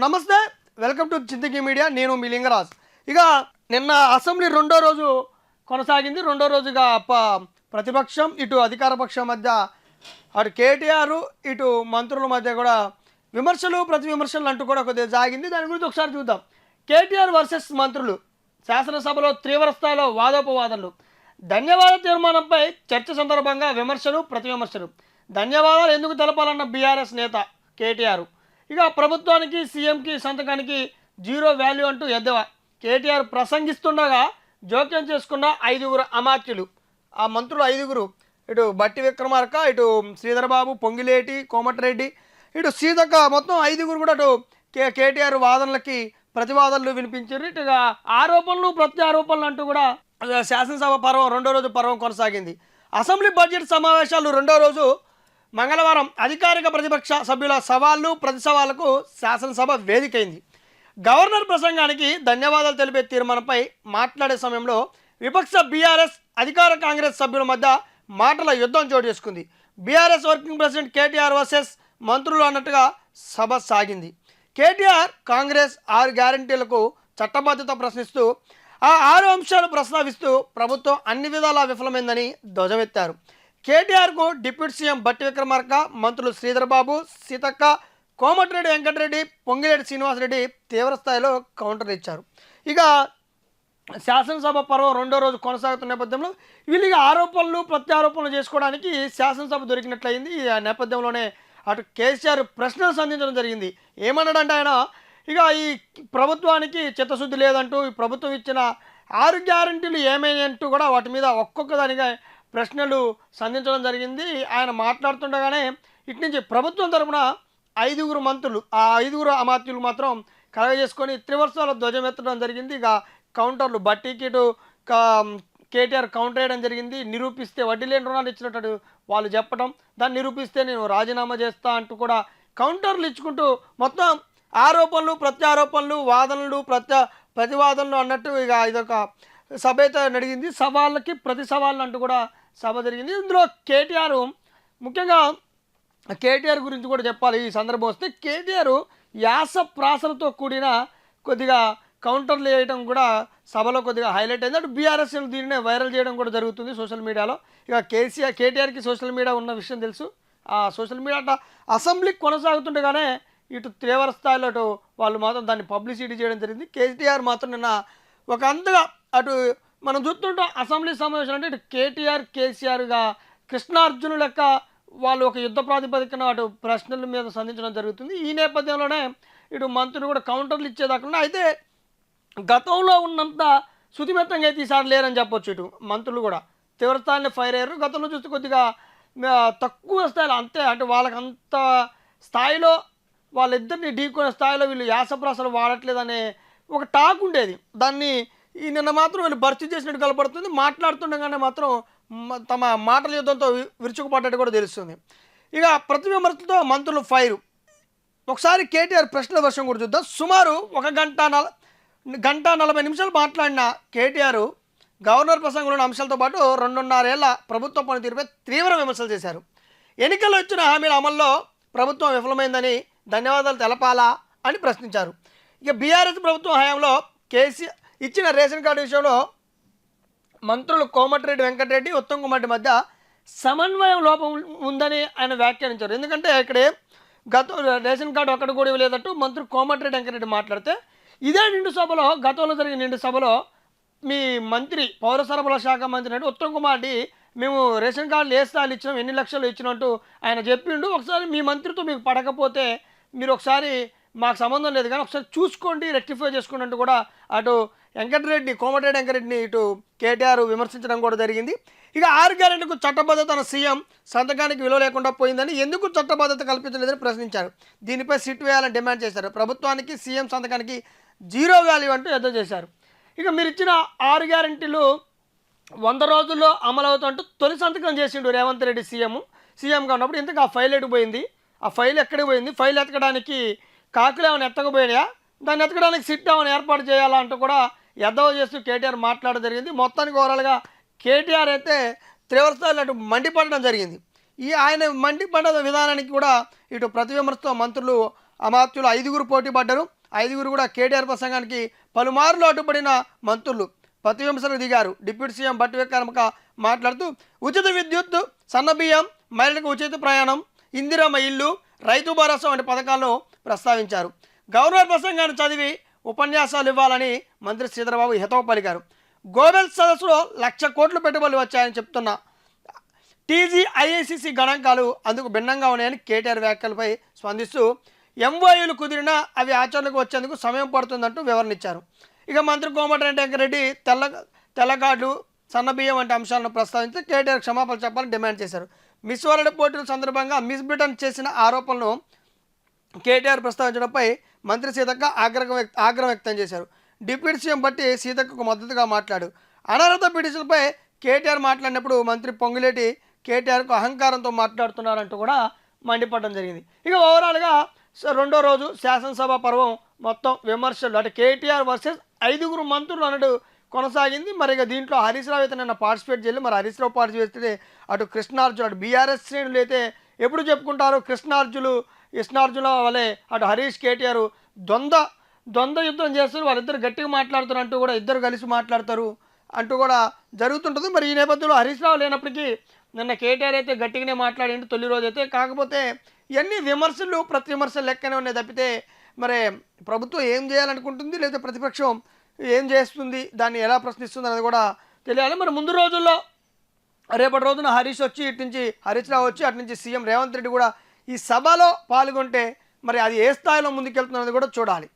నమస్తే, welcome to చింతకి media. నేను మీ లింగరాజ్. ఇక నిన్న అసెంబ్లీ రెండో రోజు కొనసాగింది. రెండో రోజుగా ప్రతిపక్షం ఇటు అధికార పక్షం మధ్య అటు కేటీఆర్ ఇటు మంత్రుల మధ్య కూడా విమర్శలు ప్రతి విమర్శలు అంటూ కూడా కొద్దిగా సాగింది. దాని గురించి ఒకసారి చూద్దాం. కేటీఆర్ వర్సెస్ మంత్రులు, శాసనసభలో తీవ్ర స్థాయిలో వాదోపవాదనలు, ధన్యవాద తీర్మానంపై చర్చ సందర్భంగా విమర్శలు ప్రతి విమర్శలు. ధన్యవాదాలు ఎందుకు తెలపాలన్న బీఆర్ఎస్ నేత కేటీఆర్. ఇక ప్రభుత్వానికి సీఎంకి సంతకానికి జీరో వాల్యూ అంటూ ఎద్దవా. కేటీఆర్ ప్రసంగిస్తుండగా జోక్యం చేసుకున్న 5 అమాత్యులు. ఆ మంత్రులు 5, ఇటు బట్టి విక్రమార్క, ఇటు శ్రీధరబాబు, పొంగిలేటి, కోమటిరెడ్డి, ఇటు సీతక్క, మొత్తం 5 కూడా అటు కేటీఆర్ వాదనలకి ప్రతివాదనలు వినిపించారు. ఇటుగా ఆరోపణలు ప్రత్యారోపణలు అంటూ కూడా శాసనసభ పర్వం రెండో రోజు పర్వం కొనసాగింది. అసెంబ్లీ బడ్జెట్ సమావేశాలు రెండో రోజు మంగళవారం అధికారిక ప్రతిపక్ష సభ్యుల సవాళ్లు ప్రతి సవాళ్లకు శాసనసభ వేదికైంది. గవర్నర్ ప్రసంగానికి ధన్యవాదాలు తెలిపే తీర్మానంపై మాట్లాడే సమయంలో విపక్ష బీఆర్ఎస్, అధికార కాంగ్రెస్ సభ్యుల మధ్య మాటల యుద్ధం చోటు చేసుకుంది. BRS working president KTR versus మంత్రులు అన్నట్టుగా సభ సాగింది. కేటీఆర్ కాంగ్రెస్ 6 గ్యారంటీలకు చట్టబద్ధత ప్రశ్నిస్తూ ఆ 6 అంశాలు ప్రస్తావిస్తూ ప్రభుత్వం అన్ని విధాలా విఫలమైందని ధ్వజమెత్తారు. కేటీఆర్కు డిప్యూటీ సీఎం బట్టి విక్రమార్క, మంత్రులు శ్రీధరబాబు, సీతక్క, కోమటిరెడ్డి వెంకటరెడ్డి, పొంగిలేటి శ్రీనివాసరెడ్డి తీవ్రస్థాయిలో కౌంటర్ ఇచ్చారు. ఇక శాసనసభ పర్వం రెండో రోజు కొనసాగుతున్న నేపథ్యంలో వీళ్ళకి ఆరోపణలు ప్రత్యారోపణలు చేసుకోవడానికి శాసనసభ దొరికినట్లయింది. ఈ నేపథ్యంలోనే అటు కేసీఆర్ ప్రశ్నలు సంధించడం జరిగింది. ఏమన్నాడంటే ఆయన, ఇక ఈ ప్రభుత్వానికి చిత్తశుద్ధి లేదంటూ, ఈ ప్రభుత్వం ఇచ్చిన 6 గ్యారంటీలు ఏమైనాయంటూ కూడా వాటి మీద ఒక్కొక్క దానిగా ప్రశ్నలు సంధించడం జరిగింది. ఆయన మాట్లాడుతుండగానే ఇటు నుంచి ప్రభుత్వం తరఫున 5 మంత్రులు, ఆ 5 అమాత్యులు మాత్రం కలగజేసుకొని త్రివర్షాల ధ్వజమెత్తడం జరిగింది. ఇక కౌంటర్లు బట్టీకి ఇటు కేటీఆర్ కౌంటర్ వేయడం జరిగింది. నిరూపిస్తే వడ్డీ లేని రుణాలు ఇచ్చినట్టు వాళ్ళు చెప్పడం, దాన్ని నిరూపిస్తే నేను రాజీనామా చేస్తా అంటూ కూడా కౌంటర్లు ఇచ్చుకుంటూ మొత్తం ఆరోపణలు ప్రత్యారోపణలు వాదనలు ప్రతివాదనలు అన్నట్టు ఇక ఇదొక సభ అయితే నడిగింది. సవాళ్ళకి ప్రతి సవాళ్ళు అంటూ కూడా సభ జరిగింది. ఇందులో కేటీఆర్, ముఖ్యంగా కేటీఆర్ గురించి కూడా చెప్పాలి. ఈ సందర్భం వస్తే కేటీఆర్ యాస ప్రాసలతో కూడిన కొద్దిగా కౌంటర్లు వేయడం కూడా సభలో కొద్దిగా హైలైట్ అయింది. అటు బీఆర్ఎస్ దీనినే వైరల్ చేయడం కూడా జరుగుతుంది సోషల్ మీడియాలో. ఇక కేటీఆర్కి సోషల్ మీడియా ఉన్న విషయం తెలుసు. ఆ సోషల్ మీడియా అట్లా అసెంబ్లీకి కొనసాగుతుండగానే ఇటు తీవ్ర స్థాయిలో అటు వాళ్ళు మాత్రం దాన్ని పబ్లిసిటీ చేయడం జరిగింది. కేటీఆర్ మాత్రం నిన్న ఒక అంతగా అటు మనం చూస్తుంటాం అసెంబ్లీ సమావేశం అంటే ఇటు కేటీఆర్ కేసీఆర్గా కృష్ణార్జును లెక్క వాళ్ళు ఒక యుద్ధ ప్రాతిపదికన అటు ప్రశ్నల మీద సంధించడం జరుగుతుంది. ఈ నేపథ్యంలోనే ఇటు మంత్రులు కూడా కౌంటర్లు ఇచ్చేదాకా అయితే గతంలో ఉన్నంత శుతిమెత్తంగా అయితే ఈసారి లేరని చెప్పొచ్చు. ఇటు మంత్రులు కూడా తీవ్రస్థాయిని ఫైర్ అయ్యారు. గతంలో చూస్తే కొద్దిగా తక్కువ స్థాయిలో, అంతే అంటే వాళ్ళకి అంత స్థాయిలో వాళ్ళిద్దరిని ఢీకొనే స్థాయిలో వీళ్ళు యాసప్రాసలు వాడట్లేదనే ఒక టాక్ ఉండేది. దాన్ని ఈ నిన్న మాత్రం వీళ్ళు భర్తీ చేసినట్టు కనపడుతుంది. మాట్లాడుతుండగానే మాత్రం తమ మాటల యుద్ధంతో విరుచుకుపడ్డట్టు కూడా తెలుస్తుంది. ఇక ప్రతి విమర్శలతో మంత్రులు ఫైరు. ఒకసారి కేటీఆర్ ప్రశ్నల వర్షం కూడా చూద్దాం. సుమారు 1 గంట 40 నిమిషాలు మాట్లాడిన కేటీఆర్ గవర్నర్ ప్రసంగంలోని అంశాలతో పాటు 2.5 ఏళ్ల ప్రభుత్వ పనితీరుపై తీవ్ర విమర్శలు చేశారు. ఎన్నికల్లో ఇచ్చిన హామీల అమల్లో ప్రభుత్వం విఫలమైందని ధన్యవాదాలు తెలపాలా అని ప్రశ్నించారు. ఇక బీఆర్ఎస్ ప్రభుత్వం హయాంలో కేసీఆర్ ఇచ్చిన రేషన్ కార్డు విషయంలో మంత్రులు కోమటిరెడ్డి వెంకటరెడ్డి, ఉత్తమ్ కుమార్ మధ్య సమన్వయం లోపం ఉందని ఆయన వ్యాఖ్యానించారు. ఎందుకంటే ఇక్కడే రేషన్ కార్డు ఒక్కటి కూడా ఇవ్వలేదట్టు మంత్రి కోమటిరెడ్డి వెంకటరెడ్డి మాట్లాడితే, ఇదే నిండు సభలో గతంలో జరిగిన నిండు సభలో మీ మంత్రి పౌర సరఫరాల శాఖ మంత్రి అంటే ఉత్తమ్ కుమార్ మేము రేషన్ కార్డులు ఏ స్థాయిలు ఇచ్చినాం, ఎన్ని లక్షలు ఇచ్చినట్టు ఆయన చెప్పిండు. ఒకసారి మీ మంత్రితో మీకు పడకపోతే మీరు ఒకసారి మాకు సంబంధం లేదు కానీ ఒకసారి చూసుకోండి, రెక్టిఫై చేసుకోండి అంటూ కూడా అటు కోమటిరెడ్డి వెంకటరెడ్డిని ఇటు కేటీఆర్ విమర్శించడం కూడా జరిగింది. ఇక 6 గ్యారెంటీలకు చట్టబద్ధత సీఎం సంతకానికి విలువ లేకుండా పోయిందని, ఎందుకు చట్టబద్ధత కల్పించలేదని ప్రశ్నించారు. దీనిపై సిట్ వేయాలని డిమాండ్ చేశారు. ప్రభుత్వానికి సీఎం సంతకానికి జీరో వాల్యూ అంటూ ఎద్దు చేశారు. ఇక మీరు ఇచ్చిన 6 గ్యారెంటీలు 100 రోజుల్లో అమలు అవుతుంటూ తొలి సంతకం చేసిండు రేవంత్ రెడ్డి సీఎంగా ఉన్నప్పుడు. ఇంతకు ఆ ఫైల్ ఎటుపోయింది, ఆ ఫైల్ ఎక్కడికి పోయింది, ఫైల్ ఎత్తకడానికి కాకులు ఏమైనా ఎత్తకపోయినాయా, దాన్ని ఎత్తకడానికి సిట్ ఏమైనా ఏర్పాటు చేయాలా అంటూ కూడా ఎద్దవ చేస్తూ కేటీఆర్ మాట్లాడడం జరిగింది. మొత్తానికి ఓవరాల్గా కేటీఆర్ అయితే తీవ్రస్థాయిలో అటు మండిపడడం జరిగింది. ఈ ఆయన మండిపడ్డ విధానానికి కూడా ఇటు ప్రతి విమర్శతో మంత్రులు అమాత్యులు 5 పోటీ పడ్డారు. 5 కూడా కేటీఆర్ ప్రసంగానికి పలుమార్లు అడ్డుపడిన మంత్రులు ప్రతివిమర్శలకు దిగారు. డిప్యూటీ సీఎం బట్టి విక్రమార్క మాట్లాడుతూ ఉచిత విద్యుత్, సన్నబియ్యం, మహిళలకు ఉచిత ప్రయాణం, ఇందిరమ్మ ఇల్లు, రైతు భరోసా వంటి పథకాలను ప్రస్తావించారు. గవర్నర్ ప్రసంగాన్ని చదివి ఉపన్యాసాలు ఇవ్వాలని మంత్రి శ్రీధరబాబు హితవు పలికారు. గోబెల్ సదస్సులో 1,00,000 కోట్లు పెట్టుబడులు వచ్చాయని చెప్తున్న టీజీఐఐసిసి గణాంకాలు అందుకు భిన్నంగా ఉన్నాయని కేటీఆర్ వ్యాఖ్యలపై స్పందిస్తూ ఎంఓయూలు కుదిరినా అవి ఆచరణకు వచ్చేందుకు సమయం పడుతుందంటూ వివరణ ఇచ్చారు. ఇక మంత్రి కోమటిరెడ్డి వెంకరెడ్డి తెల్లగాడ్లు, సన్నబియ్యం వంటి అంశాలను ప్రస్తావించి కేటీఆర్ క్షమాపణ చెప్పాలని డిమాండ్ చేశారు. మిస్ వరల్డ్ పోటీల సందర్భంగా మిస్ బ్రిటన్ చేసిన ఆరోపణలను కేటీఆర్ ప్రస్తావించడంపై మంత్రి సీతక్క ఆగ్రహం వ్యక్తం చేశారు. డిప్యూటీ సీఎం బట్టి సీతక్కకు మద్దతుగా మాట్లాడు. అనర్హత పిటిషన్పై కేటీఆర్ మాట్లాడినప్పుడు మంత్రి పొంగులేటి కేటీఆర్కు అహంకారంతో మాట్లాడుతున్నారంటూ కూడా మండిపడడం జరిగింది. ఇక ఓవరాల్గా రెండో రోజు శాసనసభ పర్వం మొత్తం విమర్శలు అటు కేటీఆర్ వర్సెస్ 5 మంత్రులు అన్నట్టు కొనసాగింది. మరి ఇక దీంట్లో హరీష్ రావు అయితే నిన్న పార్టిసిపేట్ చేయలేదు. మరి హరీష్ రావు పార్టిసిపేట్ చేస్తే అటు కృష్ణార్జున అటు బీఆర్ఎస్ శ్రేణులు అయితే ఎప్పుడు చెప్పుకుంటారు కృష్ణార్జున వలె అటు హరీష్ కేటీఆర్ ద్వంద్వ యుద్ధం చేస్తారు. వాళ్ళిద్దరు గట్టిగా మాట్లాడుతారు అంటూ కూడా ఇద్దరు కలిసి మాట్లాడతారు అంటూ కూడా జరుగుతుంటుంది. మరి ఈ నేపథ్యంలో హరీష్ రావు లేనప్పటికీ నిన్న కేటీఆర్ అయితే గట్టిగానే మాట్లాడిండు తొలి రోజు అయితే. కాకపోతే ఇవన్నీ విమర్శలు ప్రతి విమర్శలు లెక్కనే ఉన్నాయి తప్పితే మరి ప్రభుత్వం ఏం చేయాలనుకుంటుంది లేదా ప్రతిపక్షం ఏం చేస్తుంది, దాన్ని ఎలా ప్రశ్నిస్తుంది అనేది కూడా తెలియాలి. మరి ముందు రోజుల్లో రేపటి రోజున హరీష్ రావు వచ్చి అటు నుంచి సీఎం రేవంత్ రెడ్డి కూడా ఈ సభలో పాల్గొంటే మరి అది ఏ స్థాయిలో ముందుకెళ్తుందనేది కూడా చూడాలి.